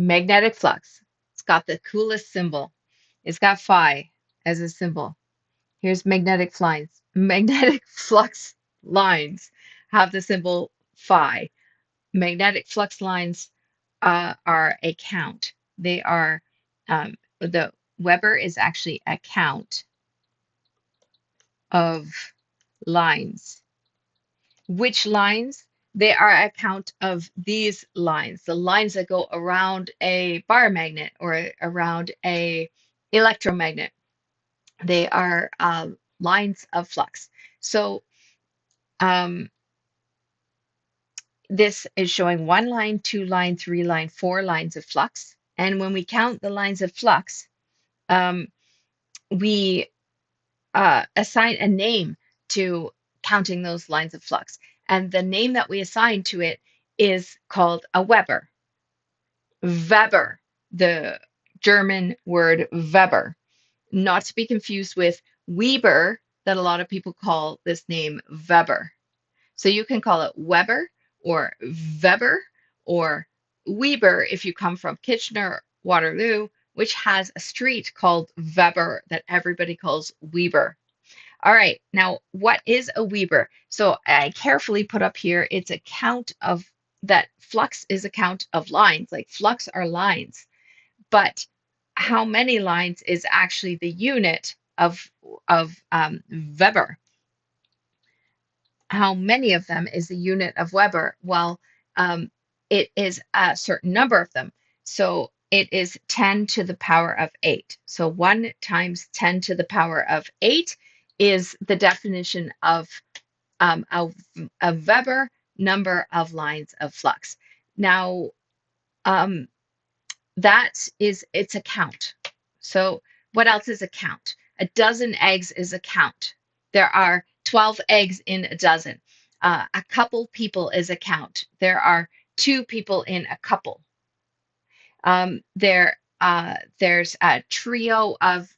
Magnetic flux. It's got the coolest symbol. It's got phi as a symbol. Here's magnetic lines. Magnetic flux lines have the symbol phi. Magnetic flux lines are a count. They are the Weber is actually a count of lines. Which lines? They are a count of these lines, the lines that go around a bar magnet or around a electromagnet. They are lines of flux. So um, this is showing one line, two line, three line, four lines of flux. And when we count the lines of flux, um, we assign a name to counting those lines of flux. And the name that we assign to it is called a Weber. Weber, the German word Weber, not to be confused with Weber, that a lot of people call this name Weber. So you can call it Weber or Weber or Weber if you come from Kitchener, Waterloo, which has a street called Weber that everybody calls Weber. All right, now what is a Weber? So I carefully put up here, it's a count of that flux is a count of lines, like flux are lines, but how many lines is actually the unit of Weber? How many of them is the unit of Weber? Well, um, it is a certain number of them. So it is 10 to the power of 8. So 1 times 10 to the power of 8 is the definition of a Weber number of lines of flux. Now, um, it's a count. So what else is a count? A dozen eggs is a count. There are 12 eggs in a dozen. A couple people is a count. There are two people in a couple. There's a trio of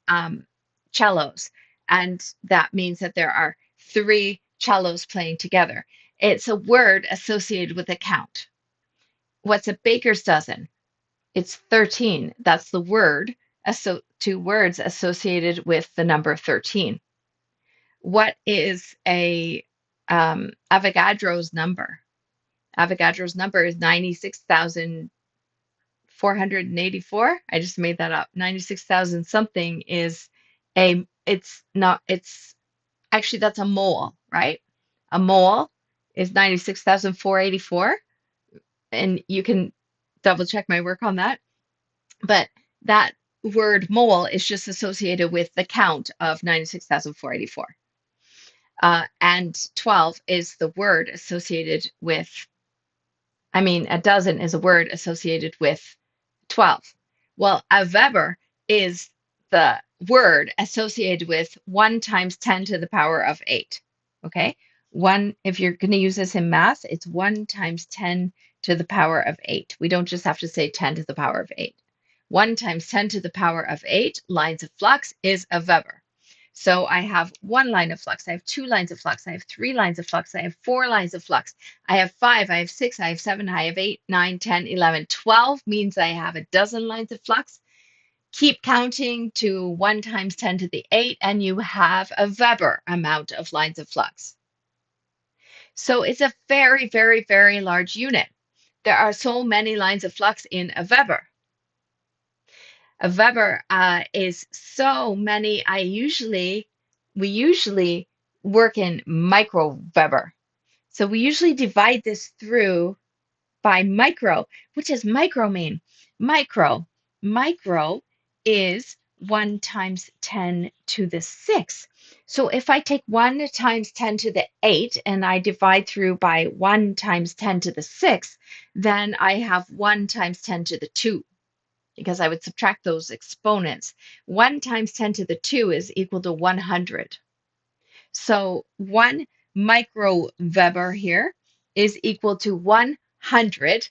cellos, and that means that there are three cellos playing together. It's a word associated with a count. What's a baker's dozen? It's 13. That's the word, two words associated with the number 13. What is a Avogadro's number? Avogadro's number is 96,484. I just made that up. 96,000 something is it's not, it's actually, that's a mole, right? A mole is 96,484. And you can double check my work on that. But that word mole is just associated with the count of 96,484. And 12 is the word associated with, I mean, a dozen is a word associated with 12. Well, a Weber is the word associated with 1 times 10 to the power of 8. Okay? One, if you're going to use this in math, it's 1 times 10 to the power of 8. We don't just have to say 10 to the power of 8. 1 times 10 to the power of 8 lines of flux is a Weber. So I have one line of flux, I have two lines of flux, I have three lines of flux, I have four lines of flux, I have five, I have six, I have seven, I have 8, 9, 10, 11, 12 means I have a dozen lines of flux. Keep counting to 1 times 10 to the 8, and you have a Weber amount of lines of flux. So it's a very, very, very large unit. There are so many lines of flux in a Weber. A Weber is so many. We usually work in micro Weber. So we usually divide this through by micro. What does micro mean? Micro. Micro is 1 times 10 to the 6. So if I take 1 times 10 to the 8 and I divide through by 1 times 10 to the 6, then I have 1 times 10 to the 2 because I would subtract those exponents. 1 times 10 to the 2 is equal to 100. So 1 microweber here is equal to 100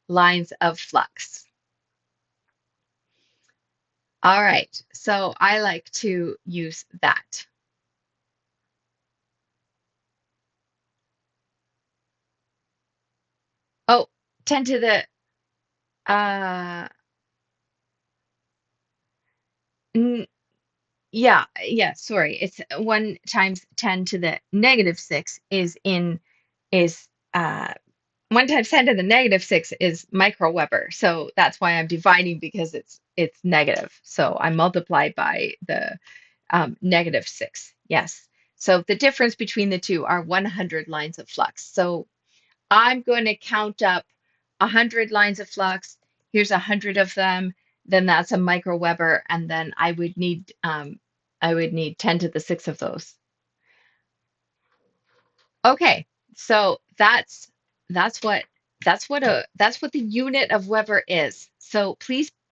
lines of flux. All right, so I like to use that. Oh, 10 to the Uh, n yeah, sorry. It's 1 times 10 to the negative 6 is 1 times 10 to the negative 6 is microweber. So that's why I'm dividing because it's negative. So I multiply by the negative 6. Yes. So the difference between the two are 100 lines of flux. So I'm going to count up 100 lines of flux. Here's 100 of them. Then that's a microweber, and then I would need 10 to the 6 of those. Okay, so that's what that's what the unit of Weber is. So please